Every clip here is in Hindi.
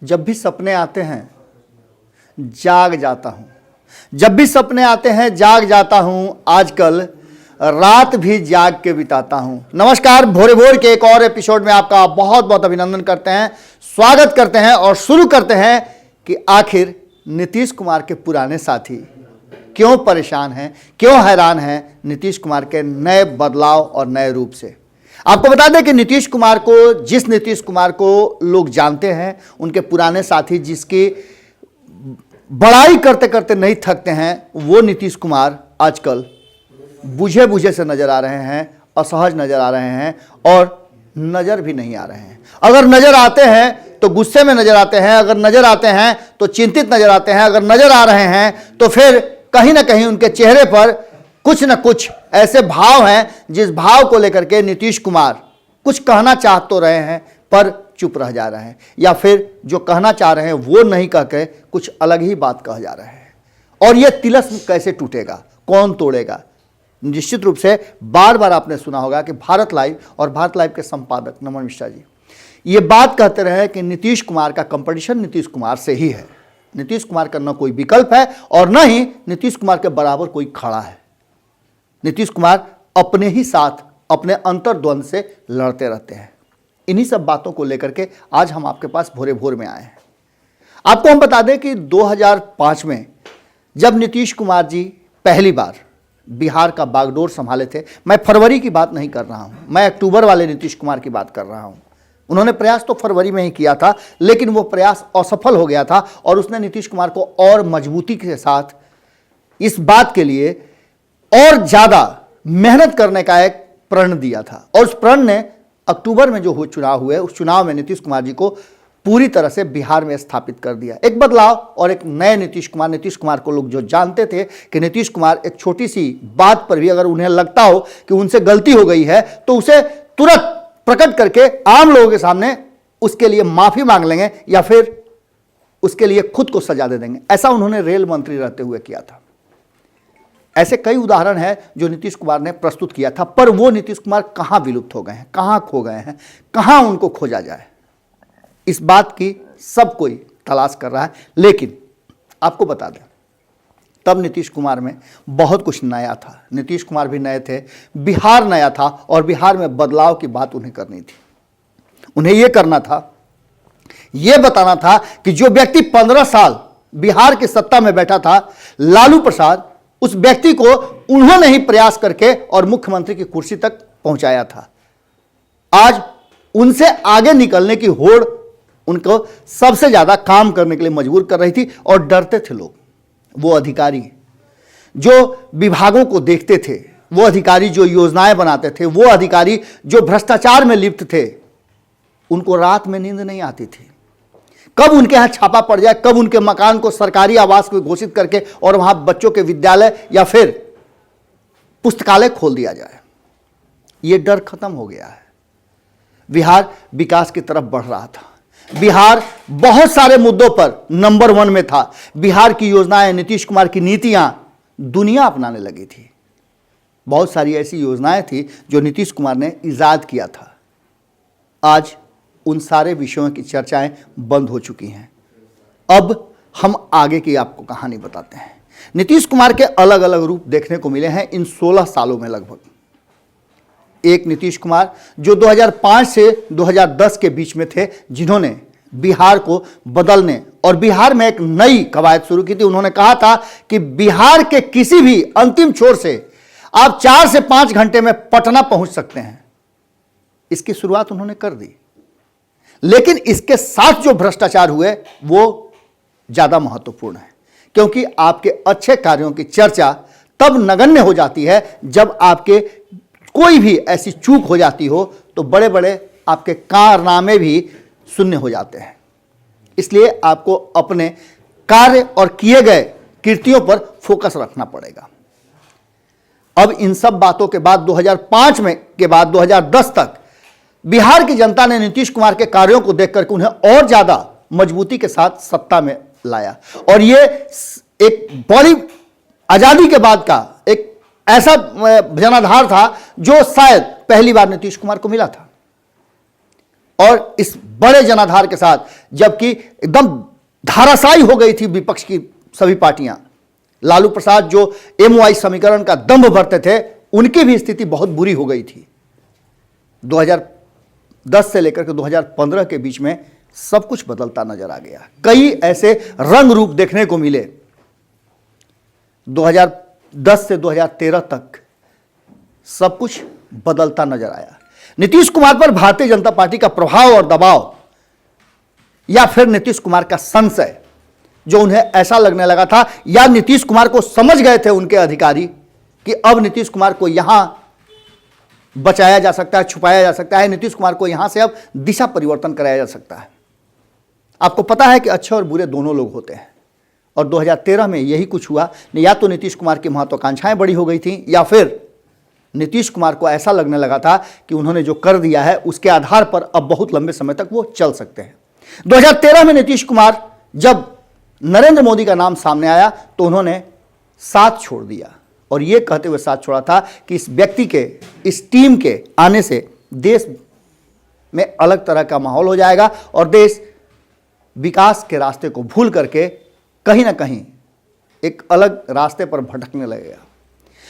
जब भी सपने आते हैं जाग जाता हूं, जब भी सपने आते हैं जाग जाता हूं, आजकल रात भी जाग के बिताता हूं। नमस्कार, भोरे भोर के एक और एपिसोड में आपका बहुत बहुत अभिनंदन करते हैं, स्वागत करते हैं और शुरू करते हैं कि आखिर नीतीश कुमार के पुराने साथी क्यों परेशान हैं, क्यों हैरान हैं नीतीश कुमार के नए बदलाव और नए रूप से। आपको बता दें कि नीतीश कुमार को, जिस नीतीश कुमार को लोग जानते हैं, उनके पुराने साथी जिसकी बड़ाई करते करते नहीं थकते हैं, वो नीतीश कुमार आजकल बुझे बुझे से नजर आ रहे हैं, असहज नजर आ रहे हैं और नजर भी नहीं आ रहे हैं। अगर नजर आते हैं तो गुस्से में नजर आते हैं, अगर नजर आते हैं तो चिंतित नजर आते हैं, अगर नजर आ रहे हैं तो फिर कहीं ना कहीं उनके चेहरे पर कुछ न कुछ ऐसे भाव हैं जिस भाव को लेकर के नीतीश कुमार कुछ कहना चाह तो रहे हैं पर चुप रह जा रहे हैं, या फिर जो कहना चाह रहे हैं वो नहीं कह के कुछ अलग ही बात कह जा रहे हैं। और ये तिलस्म कैसे टूटेगा, कौन तोड़ेगा? निश्चित रूप से बार बार आपने सुना होगा कि भारत लाइव और भारत लाइव के संपादक नमन मिश्रा जी ये बात कहते रहे कि नीतीश कुमार का कंपटीशन नीतीश कुमार से ही है। नीतीश कुमार का न कोई विकल्प है और न ही नीतीश कुमार के बराबर कोई खड़ा है। नीतीश कुमार अपने ही साथ अपने अंतर्द्वंद से लड़ते रहते हैं। इन्हीं सब बातों को लेकर के आज हम आपके पास भोरे भोर में आए हैं। आपको हम बता दें कि 2005 में जब नीतीश कुमार जी पहली बार बिहार का बागडोर संभाले थे, मैं फरवरी की बात नहीं कर रहा हूं, मैं अक्टूबर वाले नीतीश कुमार की बात कर रहा हूं। उन्होंने प्रयास तो फरवरी में ही किया था, लेकिन वो प्रयास असफल हो गया था और उसने नीतीश कुमार को और मजबूती के साथ इस बात के लिए और ज्यादा मेहनत करने का एक प्रण दिया था। और उस प्रण ने अक्टूबर में जो चुनाव हुए, उस चुनाव में नीतीश कुमार जी को पूरी तरह से बिहार में स्थापित कर दिया। एक बदलाव और एक नए नीतीश कुमार को लोग जो जानते थे कि नीतीश कुमार एक छोटी सी बात पर भी अगर उन्हें लगता हो कि उनसे गलती हो गई है तो उसे तुरंत प्रकट करके आम लोगों के सामने उसके लिए माफी मांग लेंगे या फिर उसके लिए खुद को सजा दे देंगे। ऐसा उन्होंने रेल मंत्री रहते हुए किया था। ऐसे कई उदाहरण हैं जो नीतीश कुमार ने प्रस्तुत किया था, पर वो नीतीश कुमार कहां विलुप्त हो गए हैं, कहां खो गए हैं, कहां उनको खोजा जाए, इस बात की सब कोई तलाश कर रहा है। लेकिन आपको बता दें, तब नीतीश कुमार में बहुत कुछ नया था। नीतीश कुमार भी नए थे, बिहार नया था और बिहार में बदलाव की बात उन्हें करनी थी। उन्हें यह करना था, यह बताना था कि जो व्यक्ति 15 साल बिहार की सत्ता में बैठा था, लालू प्रसाद, उस व्यक्ति को उन्होंने ही प्रयास करके और मुख्यमंत्री की कुर्सी तक पहुंचाया था। आज उनसे आगे निकलने की होड़ उनको सबसे ज्यादा काम करने के लिए मजबूर कर रही थी और डरते थे लोग। वो अधिकारी जो विभागों को देखते थे, वो अधिकारी जो योजनाएं बनाते थे, वो अधिकारी जो भ्रष्टाचार में लिप्त थे, उनको रात में नींद नहीं आती थी। कब उनके यहां छापा पड़ जाए, कब उनके मकान को सरकारी आवास को घोषित करके और वहां बच्चों के विद्यालय या फिर पुस्तकालय खोल दिया जाए। यह डर खत्म हो गया है। बिहार विकास की तरफ बढ़ रहा था। बिहार बहुत सारे मुद्दों पर नंबर 1 में था। बिहार की योजनाएं, नीतीश कुमार की नीतियां दुनिया अपनाने लगी थी। बहुत सारी ऐसी योजनाएं थी जो नीतीश कुमार ने इजाद किया था। आज उन सारे विषयों की चर्चाएं बंद हो चुकी हैं। अब हम आगे की आपको कहानी बताते हैं। नीतीश कुमार के अलग अलग रूप देखने को मिले हैं इन 16 सालों में। लगभग एक नीतीश कुमार जो 2005 से 2010 के बीच में थे, जिन्होंने बिहार को बदलने और बिहार में एक नई कवायद शुरू की थी। उन्होंने कहा था कि बिहार के किसी भी अंतिम छोर से आप 4 से 5 घंटे में पटना पहुंच सकते हैं। इसकी शुरुआत उन्होंने कर दी, लेकिन इसके साथ जो भ्रष्टाचार हुए वो ज्यादा महत्वपूर्ण है, क्योंकि आपके अच्छे कार्यों की चर्चा तब नगण्य हो जाती है जब आपके कोई भी ऐसी चूक हो जाती हो तो बड़े बड़े आपके कारनामे भी शून्य हो जाते हैं। इसलिए आपको अपने कार्य और किए गए कृतियों पर फोकस रखना पड़ेगा। अब इन सब बातों के बाद 2005 में के बाद 2010 तक बिहार की जनता ने नीतीश कुमार के कार्यों को देखकर के उन्हें और ज्यादा मजबूती के साथ सत्ता में लाया। और ये एक बड़ी आजादी के बाद का एक ऐसा जनाधार था जो शायद पहली बार नीतीश कुमार को मिला था। और इस बड़े जनाधार के साथ, जबकि एकदम धाराशायी हो गई थी विपक्ष की सभी पार्टियां, लालू प्रसाद जो MOI समीकरण का दंभ भरते थे, उनकी भी स्थिति बहुत बुरी हो गई थी। 2010 से लेकर के 2015 के बीच में सब कुछ बदलता नजर आ गया। कई ऐसे रंग रूप देखने को मिले। 2010 से 2013 तक सब कुछ बदलता नजर आया। नीतीश कुमार पर भारतीय जनता पार्टी का प्रभाव और दबाव, या फिर नीतीश कुमार का संशय, जो उन्हें ऐसा लगने लगा था, या नीतीश कुमार को समझ गए थे उनके अधिकारी कि अब नीतीश कुमार को यहां बचाया जा सकता है, छुपाया जा सकता है, नीतीश कुमार को यहां से अब दिशा परिवर्तन कराया जा सकता है। आपको पता है कि अच्छे और बुरे दोनों लोग होते हैं, और 2013 में यही कुछ हुआ। या तो नीतीश कुमार की महत्वाकांक्षाएं बड़ी हो गई थी, या फिर नीतीश कुमार को ऐसा लगने लगा था कि उन्होंने जो कर दिया है उसके आधार पर अब बहुत लंबे समय तक वो चल सकते हैं। 2013 में नीतीश कुमार जब नरेंद्र मोदी का नाम सामने आया तो उन्होंने साथ छोड़ दिया, और यह कहते हुए साथ छोड़ा था कि इस व्यक्ति के, इस टीम के आने से देश में अलग तरह का माहौल हो जाएगा और देश विकास के रास्ते को भूल करके कहीं ना कहीं एक अलग रास्ते पर भटकने लगेगा।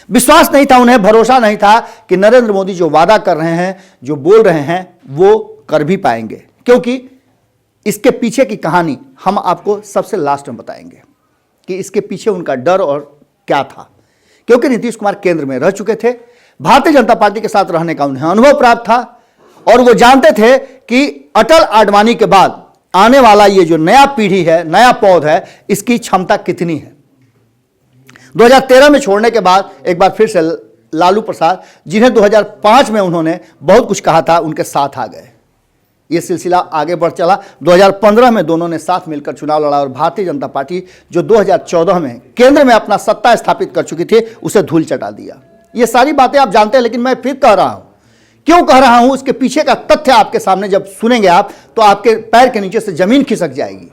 विश्वास नहीं था उन्हें, भरोसा नहीं था कि नरेंद्र मोदी जो वादा कर रहे हैं, जो बोल रहे हैं, वो कर भी पाएंगे, क्योंकि इसके पीछे की कहानी हम आपको सबसे लास्ट में बताएंगे कि इसके पीछे उनका डर और क्या था। क्योंकि नीतीश कुमार केंद्र में रह चुके थे, भारतीय जनता पार्टी के साथ रहने का उन्हें अनुभव प्राप्त था, और वो जानते थे कि अटल आडवाणी के बाद आने वाला ये जो नया पीढ़ी है, नया पौध है, इसकी क्षमता कितनी है। 2013 में छोड़ने के बाद एक बार फिर से लालू प्रसाद, जिन्हें 2005 में उन्होंने बहुत कुछ कहा था, उनके साथ आ गए। ये सिलसिला आगे बढ़ चला। 2015 में दोनों ने साथ मिलकर चुनाव लड़ा, और भारतीय जनता पार्टी जो 2014 में केंद्र में अपना सत्ता स्थापित कर चुकी थी, उसे धूल चटा दिया। ये सारी बातें आप जानते हैं, लेकिन मैं फिर कह रहा हूं। क्यों कह रहा हूं? उसके पीछे का तथ्य आपके सामने जब सुनेंगे आप, तो आपके पैर के नीचे से जमीन खिसक जाएगी।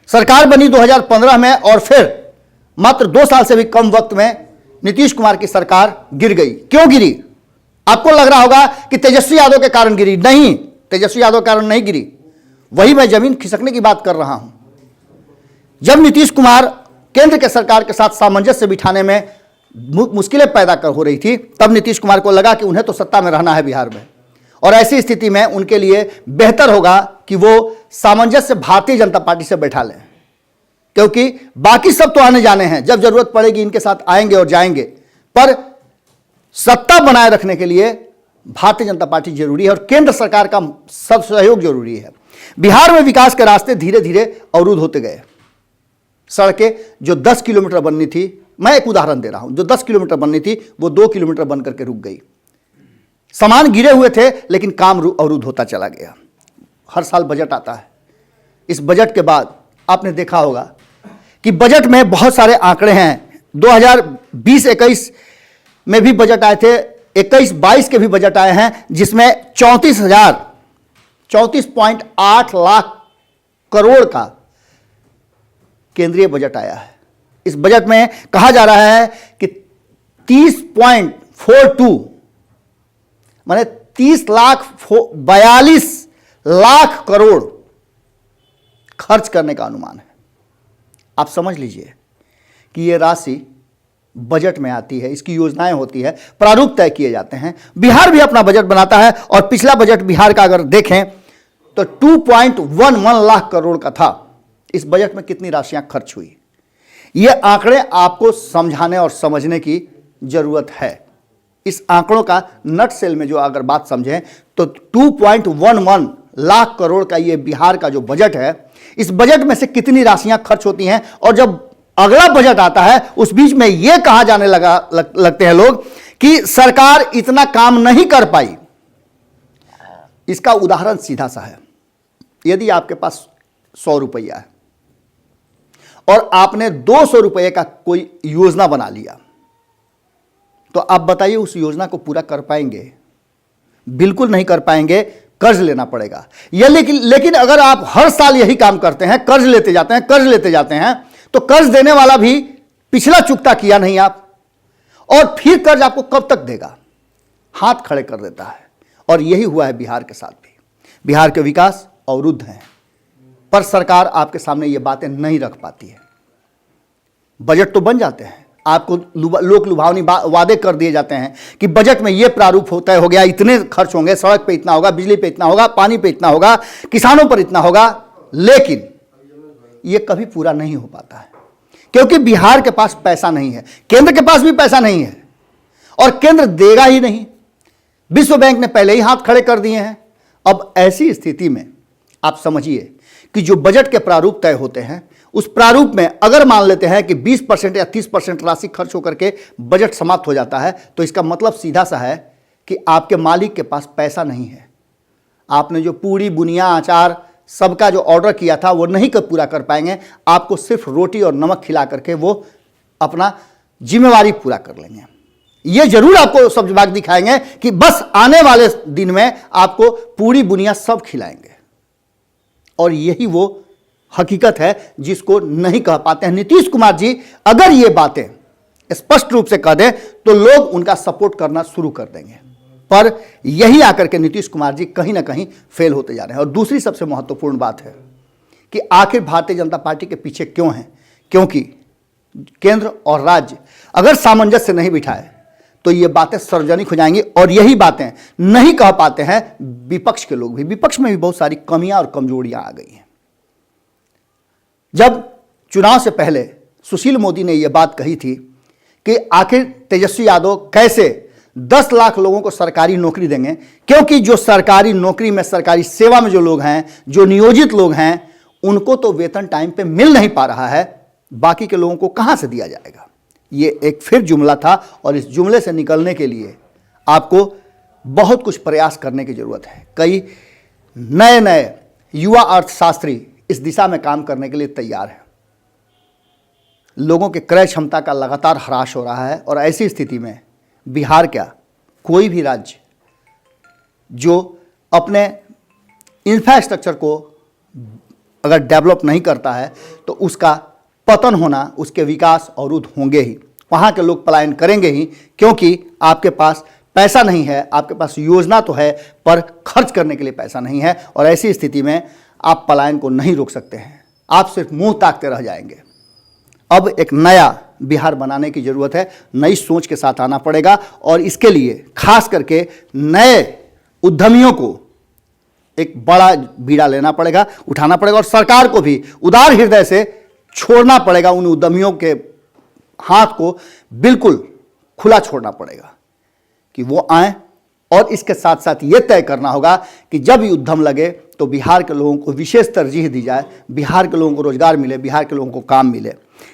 सरकार बनी 2015 में, और फिर मात्र 2 साल से भी कम वक्त में नीतीश कुमार की सरकार गिर गई। क्यों गिरी? आपको लग रहा होगा कि तेजस्वी यादव के कारण गिरी। नहीं, तेजस्वी यादव के कारण नहीं गिरी। वही मैं जमीन खिसकने की बात कर रहा हूं। जब नीतीश कुमार केंद्र के सरकार के साथ सामंजस्य बिठाने में मुश्किलें पैदा हो रही थी, तब नीतीश कुमार को लगा कि उन्हें तो सत्ता में रहना है बिहार में, और ऐसी स्थिति में उनके लिए बेहतर होगा कि वो सामंजस्य भारतीय जनता पार्टी से बैठा लें, क्योंकि बाकी सब तो आने जाने हैं, जब जरूरत पड़ेगी इनके साथ आएंगे और जाएंगे, पर सत्ता बनाए रखने के लिए भारतीय जनता पार्टी जरूरी है, और केंद्र सरकार का सब सहयोग जरूरी है। बिहार में विकास के रास्ते धीरे धीरे अवरुद्ध होते गए। सड़कें जो 10 किलोमीटर बननी थी, मैं एक उदाहरण दे रहा हूं, जो 10 किलोमीटर बननी थी वो 2 किलोमीटर बन करके रुक गई। सामान गिरे हुए थे, लेकिन काम अवरुद्ध होता चला गया। हर साल बजट आता है। इस बजट के बाद आपने देखा होगा कि बजट में बहुत सारे आंकड़े हैं। 2020-21 में भी बजट आए थे, 21-22 के भी बजट आए हैं, जिसमें 34.8 लाख करोड़ का केंद्रीय बजट आया है। इस बजट में कहा जा रहा है कि 30.42 माने 30,42 लाख करोड़ खर्च करने का अनुमान है। आप समझ लीजिए कि यह राशि बजट में आती है, इसकी योजनाएं होती है, प्रारूप तय किए जाते हैं। बिहार भी अपना बजट बनाता है, और पिछला बजट बिहार का अगर देखें तो 2.11 लाख करोड़ का था। इस बजट में कितनी राशियां खर्च हुई, ये आंकड़े आपको समझाने और समझने की जरूरत है। इस आंकड़ों का नट सेल में जो अगर बात समझें तो 2.11 लाख करोड़ का ये बिहार का जो बजट है, इस बजट में से कितनी राशियां खर्च होती हैं, और जब अगला बजट आता है उस बीच में यह कहा जाने लगते हैं लोग कि सरकार इतना काम नहीं कर पाई। इसका उदाहरण सीधा सा है। यदि आपके पास 100 रुपया है और आपने 200 रुपये का कोई योजना बना लिया, तो आप बताइए उस योजना को पूरा कर पाएंगे? बिल्कुल नहीं कर पाएंगे, कर्ज लेना पड़ेगा। लेकिन अगर आप हर साल यही काम करते हैं, कर्ज लेते जाते हैं, कर्ज लेते जाते हैं, तो कर्ज देने वाला भी पिछला चुकता किया नहीं आप, और फिर कर्ज आपको कब तक देगा? हाथ खड़े कर देता है। और यही हुआ है बिहार के साथ भी। बिहार के विकास अवरुद्ध हैं, पर सरकार आपके सामने ये बातें नहीं रख पाती है। बजट तो बन जाते हैं, आपको लोक लुभावनी वादे कर दिए जाते हैं कि बजट में ये प्रारूप होता हो गया, इतने खर्च होंगे, सड़क पे इतना होगा, बिजली पे इतना होगा, पानी पे इतना होगा, किसानों पर इतना होगा, लेकिन ये कभी पूरा नहीं हो पाता है क्योंकि बिहार के पास पैसा नहीं है, केंद्र के पास भी पैसा नहीं है और केंद्र देगा ही नहीं। विश्व बैंक ने पहले ही हाथ खड़े कर दिए हैं। अब ऐसी स्थिति में आप समझिए कि जो बजट के प्रारूप तय होते हैं, उस प्रारूप में अगर मान लेते हैं कि 20% या 30% राशि खर्च होकर के बजट समाप्त हो जाता है, तो इसका मतलब सीधा सा है कि आपके मालिक के पास पैसा नहीं है। आपने जो पूरी बुनिया अचार सबका जो ऑर्डर किया था वो नहीं कर पूरा कर पाएंगे, आपको सिर्फ रोटी और नमक खिला करके वो अपना जिम्मेवारी पूरा कर लेंगे। ये जरूर आपको सब विभाग दिखाएंगे कि बस आने वाले दिन में आपको पूरी बुनिया सब खिलाएंगे, और यही वो हकीकत है जिसको नहीं कह पाते हैं नीतीश कुमार जी। अगर ये बातें स्पष्ट रूप से कह दें तो लोग उनका सपोर्ट करना शुरू कर देंगे, पर यही आकर के नीतीश कुमार जी कहीं ना कहीं फेल होते जा रहे हैं। और दूसरी सबसे महत्वपूर्ण बात है कि आखिर भारतीय जनता पार्टी के पीछे क्यों हैं, क्योंकि केंद्र और राज्य अगर सामंजस्य नहीं बिठाए तो ये बातें सार्वजनिक हो जाएंगी, और यही बातें नहीं कह पाते हैं विपक्ष के लोग भी। विपक्ष में भी बहुत सारी कमियां और कमजोरियां आ गई हैं। जब चुनाव से पहले सुशील मोदी ने यह बात कही थी कि आखिर तेजस्वी यादव कैसे 10 लाख लोगों को सरकारी नौकरी देंगे, क्योंकि जो सरकारी नौकरी में, सरकारी सेवा में जो लोग हैं, जो नियोजित लोग हैं, उनको तो वेतन टाइम पे मिल नहीं पा रहा है, बाकी के लोगों को कहां से दिया जाएगा। ये एक फिर जुमला था, और इस जुमले से निकलने के लिए आपको बहुत कुछ प्रयास करने की जरूरत है। कई नए नए युवा अर्थशास्त्री इस दिशा में काम करने के लिए तैयार हैं। लोगों के क्रय क्षमता का लगातार ह्रास हो रहा है, और ऐसी स्थिति में बिहार क्या, कोई भी राज्य जो अपने इंफ्रास्ट्रक्चर को अगर डेवलप नहीं करता है तो उसका पतन होना, उसके विकास अवरुद्ध होंगे ही। वहाँ के लोग पलायन करेंगे ही, क्योंकि आपके पास पैसा नहीं है। आपके पास योजना तो है पर खर्च करने के लिए पैसा नहीं है, और ऐसी स्थिति में आप पलायन को नहीं रोक सकते हैं। आप सिर्फ मुंह ताकते रह जाएंगे। अब एक नया बिहार बनाने की जरूरत है, नई सोच के साथ आना पड़ेगा, और इसके लिए खास करके नए उद्यमियों को एक बड़ा बीड़ा लेना पड़ेगा, उठाना पड़ेगा, और सरकार को भी उदार हृदय से छोड़ना पड़ेगा। उन उद्यमियों के हाथ को बिल्कुल खुला छोड़ना पड़ेगा कि वो आए, और इसके साथ साथ ये तय करना होगा कि जब ये उद्यम लगे तो बिहार के लोगों को विशेष तरजीह दी जाए, बिहार के लोगों को रोजगार मिले, बिहार के लोगों को काम मिले।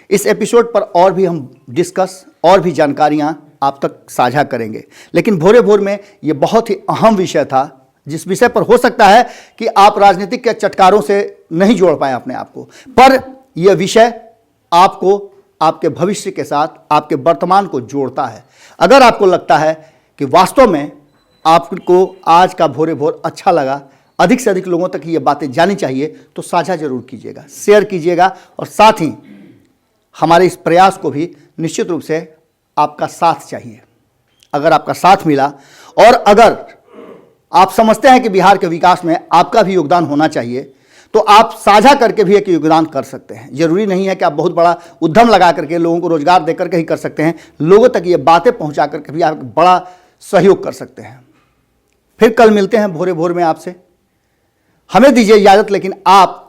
इस एपिसोड पर और भी हम डिस्कस और भी जानकारियां आप तक साझा करेंगे, लेकिन भोरे भोर में ये बहुत ही अहम विषय था, जिस विषय पर हो सकता है कि आप राजनीतिक के चटकारों से नहीं जोड़ पाए अपने आप को, पर यह विषय आपको आपके भविष्य के साथ, आपके वर्तमान को जोड़ता है। अगर आपको लगता है कि वास्तव में आपको आज का भोरे भोर अच्छा लगा, अधिक से अधिक लोगों तक ये बातें जानी चाहिए, तो साझा जरूर कीजिएगा, शेयर कीजिएगा, और साथ ही हमारे इस प्रयास को भी निश्चित रूप से आपका साथ चाहिए। अगर आपका साथ मिला, और अगर आप समझते हैं कि बिहार के विकास में आपका भी योगदान होना चाहिए, तो आप साझा करके भी एक योगदान कर सकते हैं। जरूरी नहीं है कि आप बहुत बड़ा उद्यम लगा करके, लोगों को रोजगार देकर के ही कर सकते हैं। लोगों तक ये बातें पहुंचा करके भी आप बड़ा सहयोग कर सकते हैं। फिर कल मिलते हैं भोरे भोर में आपसे। हमें दीजिए इजाजत, लेकिन आप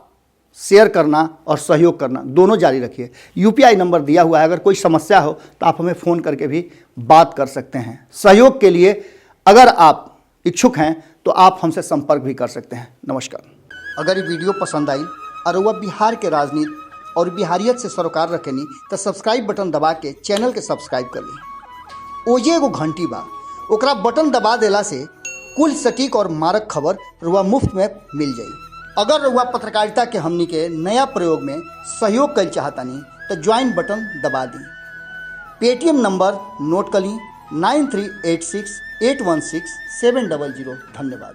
शेयर करना और सहयोग करना दोनों जारी रखिए। यूपीआई नंबर दिया हुआ है, अगर कोई समस्या हो तो आप हमें फ़ोन करके भी बात कर सकते हैं। सहयोग के लिए अगर आप इच्छुक हैं तो आप हमसे संपर्क भी कर सकते हैं। नमस्कार। अगर ये वीडियो पसंद आई और वह बिहार के राजनीति और बिहारियत से सरोकार रखेनी तो सब्सक्राइब बटन दबा के चैनल के सब्सक्राइब कर ली। ओजे एगो घंटी बा, ओकरा बटन दबा देला से कुल सटीक और मारक खबर रुआ मुफ्त में मिल जाई। अगर रुआ पत्रकारिता के हमनी के नया प्रयोग में सहयोग कर चाहतानी तो ज्वाइन बटन दबा दी। पेटीएम नंबर नोट कर ली 9386816700। धन्यवाद।